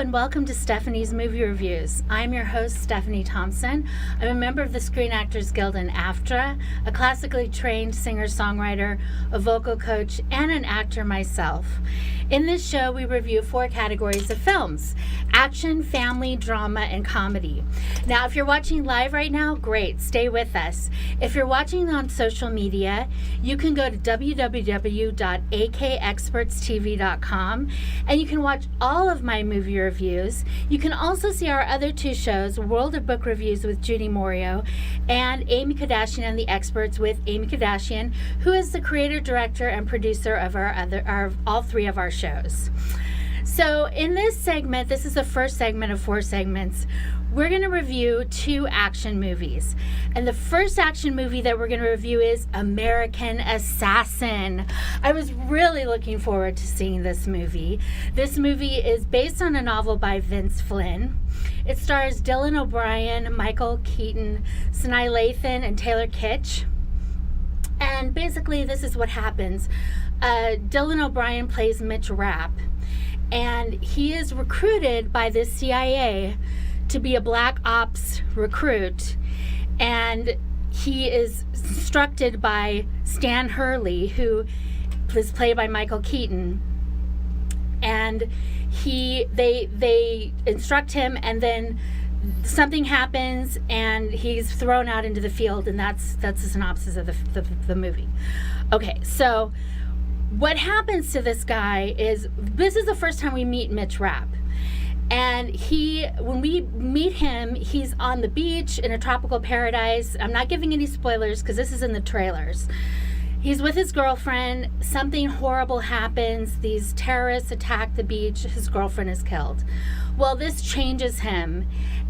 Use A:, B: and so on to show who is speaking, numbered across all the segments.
A: and welcome to Stephanie's Movie Reviews. I'm your host, Stephanie Thompson. I'm a member of the Screen Actors Guild and AFTRA, a classically trained singer-songwriter, a vocal coach, and an actor myself. In this show, we review 4 categories of films: action, family, drama, and comedy. Now, if you're watching live right now, great, stay with us. If you're watching on social media, you can go to www.akexpertstv.com and you can watch all of my movie reviews. You can also see our other 2 shows, World of Book Reviews with Judy Morio and Amy Kardashian and the Experts with Amy Kardashian, who is the creator, director, and producer of all 3 of our shows. So in this segment, this is the first segment of 4 segments, we're going to review 2 action movies. And the first action movie that we're going to review is American Assassin. I was really looking forward to seeing this movie. This movie is based on a novel by Vince Flynn. It stars Dylan O'Brien, Michael Keaton, Sanaa Lathan, and Taylor Kitsch. And basically, this is what happens. Dylan O'Brien plays Mitch Rapp, and he is recruited by the CIA to be a black ops recruit, and he is instructed by Stan Hurley, who is played by Michael Keaton, and they instruct him, and then something happens and he's thrown out into the field, and that's the synopsis of the movie. Okay, so what happens to this guy is, this is the first time we meet Mitch Rapp. And when we meet him, he's on the beach in a tropical paradise. I'm not giving any spoilers because this is in the trailers. He's with his girlfriend. Something horrible happens. These terrorists attack the beach. His girlfriend is killed. Well, this changes him,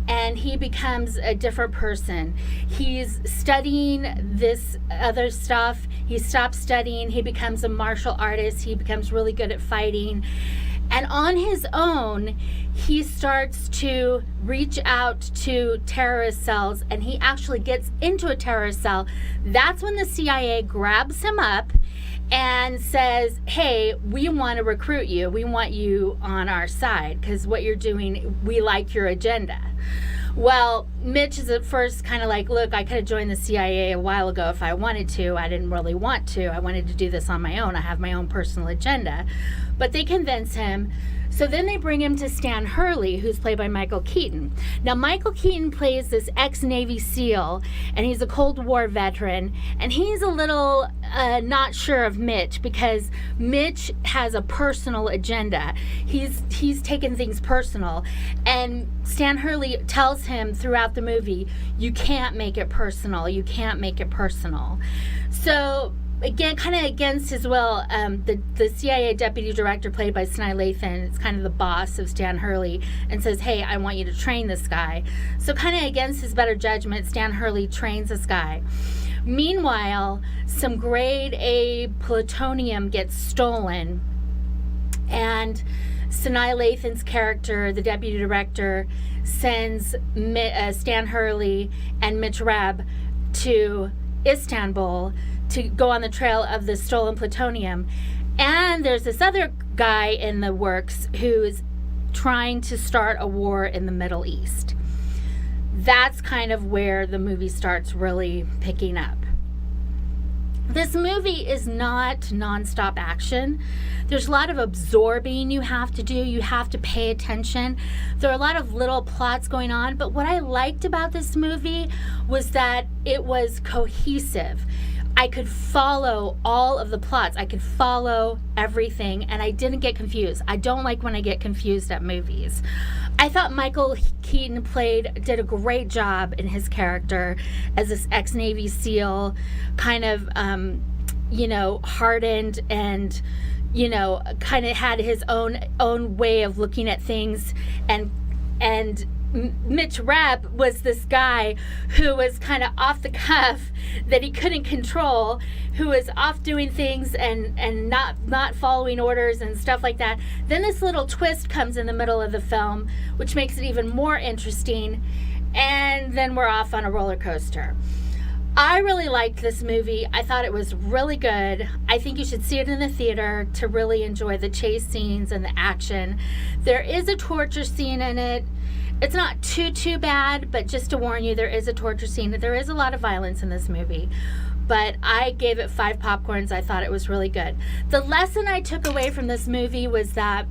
A: and he becomes a different person. He's studying this other stuff. He stops studying. He becomes a martial artist. He becomes really good at fighting. And on his own, he starts to reach out to terrorist cells, and he actually gets into a terrorist cell. That's when the CIA grabs him up and says, hey, we want to recruit you. We want you on our side because what you're doing, we like your agenda. Well, Mitch is at first kind of like, look, I could have joined the CIA a while ago if I wanted to. I didn't really want to. I wanted to do this on my own. I have my own personal agenda. But they convince him. So then they bring him to Stan Hurley, who's played by Michael Keaton. Now, Michael Keaton plays this ex-Navy SEAL, and he's a Cold War veteran, and he's a little not sure of Mitch because Mitch has a personal agenda. He's taken things personal, and Stan Hurley tells him throughout the movie, you can't make it personal. You can't make it personal. So again, kind of against his will, the CIA deputy director, played by Sanaa Lathan, is kind of the boss of Stan Hurley and says, hey, I want you to train this guy. So kind of against his better judgment, Stan Hurley trains this guy. Meanwhile, some grade A plutonium gets stolen, and Sanaa Lathan's character, the deputy director, sends Stan Hurley and Mitch Rapp to Istanbul to go on the trail of the stolen plutonium. And there's this other guy in the works who's trying to start a war in the Middle East. That's kind of where the movie starts really picking up. This movie is not nonstop action. There's a lot of absorbing you have to do. You have to pay attention. There are a lot of little plots going on, but what I liked about this movie was that it was cohesive. I could follow all of the plots. I could follow everything, and I didn't get confused. I don't like when I get confused at movies. I thought Michael Keaton did a great job in his character as this ex-Navy SEAL, kind of, hardened and, kind of had his own way of looking at things, and Mitch Rapp was this guy who was kind of off the cuff, that he couldn't control, who was off doing things and not following orders and stuff like that. Then this little twist comes in the middle of the film, which makes it even more interesting, and then we're off on a roller coaster. I really liked this movie. I thought it was really good. I think you should see it in the theater to really enjoy the chase scenes and the action. There is a torture scene in it. It's not too bad, but just to warn you, there is a torture scene. There is a lot of violence in this movie. But I gave it 5 popcorns. I thought it was really good. The lesson I took away from this movie was that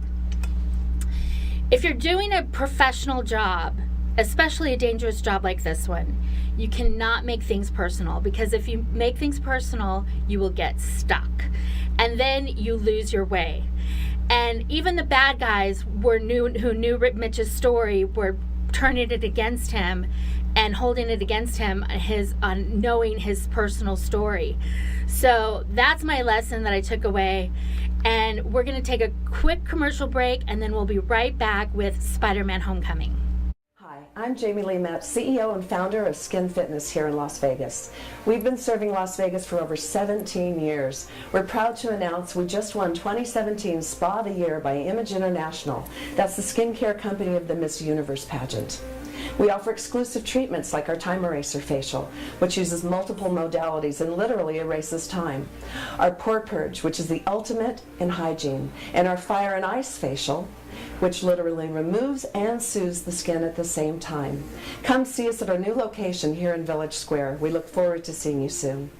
A: if you're doing a professional job, especially a dangerous job like this one, you cannot make things personal, because if you make things personal, you will get stuck. And then you lose your way. And even the bad guys who knew Mitch's story were turning it against him and holding it against him on knowing his personal story. So that's my lesson that I took away. And we're going to take a quick commercial break, and then we'll be right back with Spider-Man Homecoming.
B: Hi, I'm Jamie Lee Metz, CEO and founder of Skin Fitness here in Las Vegas. We've been serving Las Vegas for over 17 years. We're proud to announce we just won 2017 Spa of the Year by Image International. That's the skincare company of the Miss Universe pageant. We offer exclusive treatments like our Time Eraser facial, which uses multiple modalities and literally erases time. Our Pore Purge, which is the ultimate in hygiene. And our Fire and Ice facial, which literally removes and soothes the skin at the same time. Come see us at our new location here in Village Square. We look forward to seeing you soon.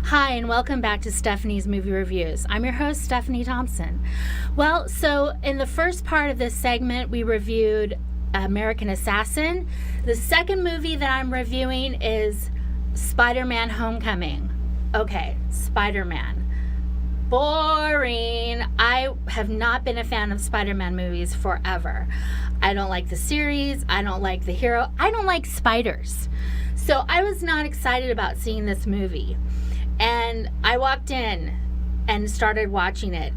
A: Hi, and welcome back to Stephanie's Movie Reviews. I'm your host, Stephanie Thompson. Well, so in the first part of this segment, we reviewed American Assassin. The second movie that I'm reviewing is Spider-Man Homecoming. Okay, Spider-Man. Boring. I have not been a fan of Spider-Man movies forever. I don't like the series. I don't like the hero. I don't like spiders. So I was not excited about seeing this movie. And I walked in and started watching it.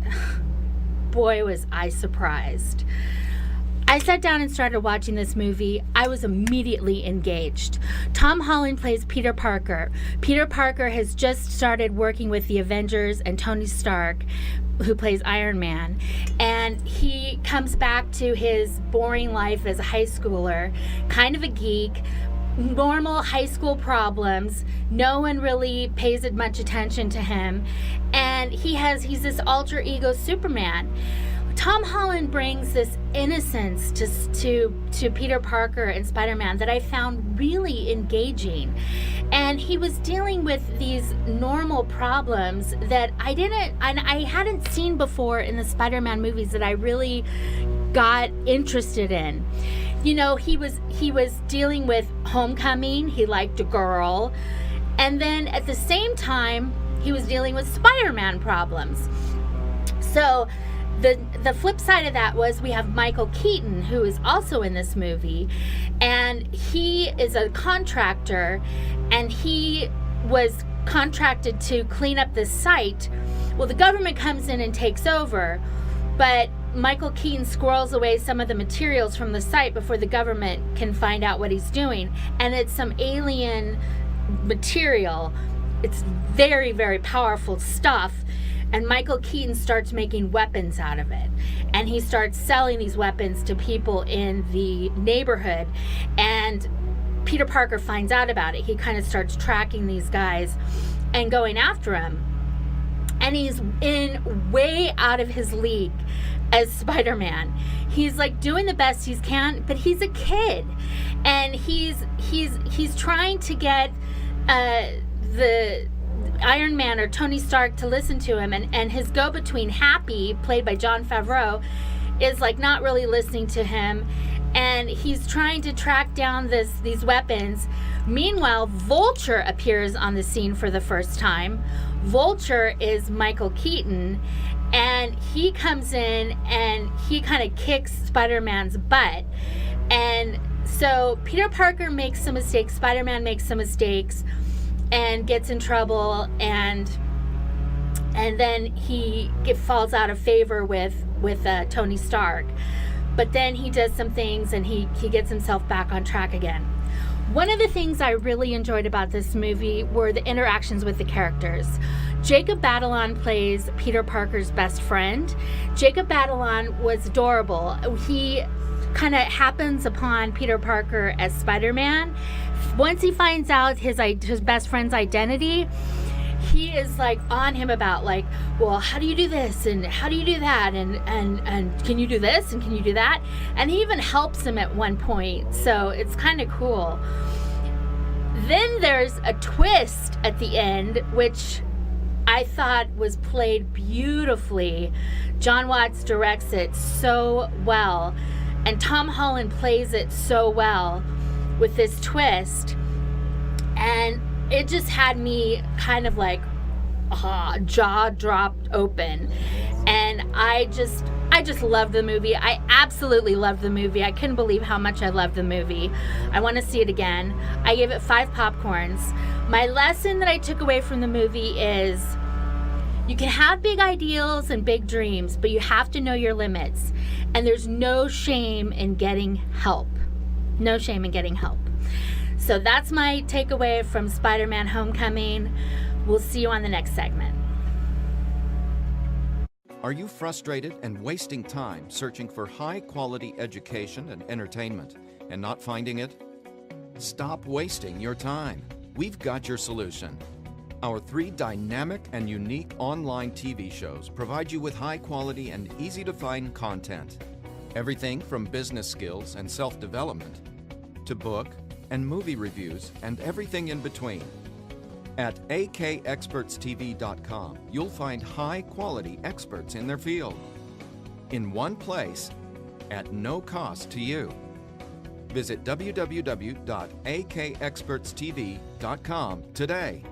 A: Boy, was I surprised. I sat down and started watching this movie. I was immediately engaged. Tom Holland plays Peter Parker. Peter Parker has just started working with the Avengers and Tony Stark, who plays Iron Man. And he comes back to his boring life as a high schooler, kind of a geek, normal high school problems. No one really pays much attention to him. And he's this alter ego Superman. Tom Holland brings this innocence to Peter Parker and Spider-Man that I found really engaging. And he was dealing with these normal problems that I hadn't seen before in the Spider-Man movies that I really got interested in. You know, he was dealing with Homecoming. He liked a girl. And then at the same time, he was dealing with Spider-Man problems. So the flip side of that was we have Michael Keaton, who is also in this movie. And he is a contractor, and he was contracted to clean up this site. Well, the government comes in and takes over, but Michael Keaton squirrels away some of the materials from the site before the government can find out what he's doing. And it's some alien material. It's very, very powerful stuff. And Michael Keaton starts making weapons out of it. And he starts selling these weapons to people in the neighborhood. And Peter Parker finds out about it. He kind of starts tracking these guys and going after them. And he's in way out of his league as Spider-Man. He's like doing the best he can, but he's a kid, and he's trying to get the Iron Man or Tony Stark to listen to him, and his go-between Happy, played by Jon Favreau, is like not really listening to him, and he's trying to track down these weapons. Meanwhile, Vulture appears on the scene for the first time. Vulture is Michael Keaton, and he comes in and he kind of kicks Spider-Man's butt. And so Peter Parker makes some mistakes, Spider-Man makes some mistakes and gets in trouble, and then he falls out of favor with Tony Stark. But then he does some things and he gets himself back on track again. One of the things I really enjoyed about this movie were the interactions with the characters. Jacob Batalon plays Peter Parker's best friend. Jacob Batalon was adorable. kind of happens upon Peter Parker as Spider-Man. Once he finds out his best friend's identity, he is like on him about like, well, how do you do this and how do you do that and can you do this and can you do that? And he even helps him at one point, so it's kind of cool. Then there's a twist at the end, which I thought was played beautifully. John Watts directs it so well, and Tom Holland plays it so well with this twist, and it just had me kind of like jaw dropped open. And I just loved the movie. I absolutely loved the movie. I couldn't believe how much I loved the movie. I want to see it again. I gave it 5 popcorns. My lesson that I took away from the movie is you can have big ideals and big dreams, but you have to know your limits. And there's no shame in getting help. No shame in getting help. So that's my takeaway from Spider-Man Homecoming. We'll see you on the next segment.
C: Are you frustrated and wasting time searching for high-quality education and entertainment and not finding it? Stop wasting your time. We've got your solution. Our 3 dynamic and unique online TV shows provide you with high-quality and easy-to-find content. Everything from business skills and self-development to book and movie reviews and everything in between. At akexpertstv.com, you'll find high-quality experts in their field in one place at no cost to you. Visit www.akexpertstv.com today.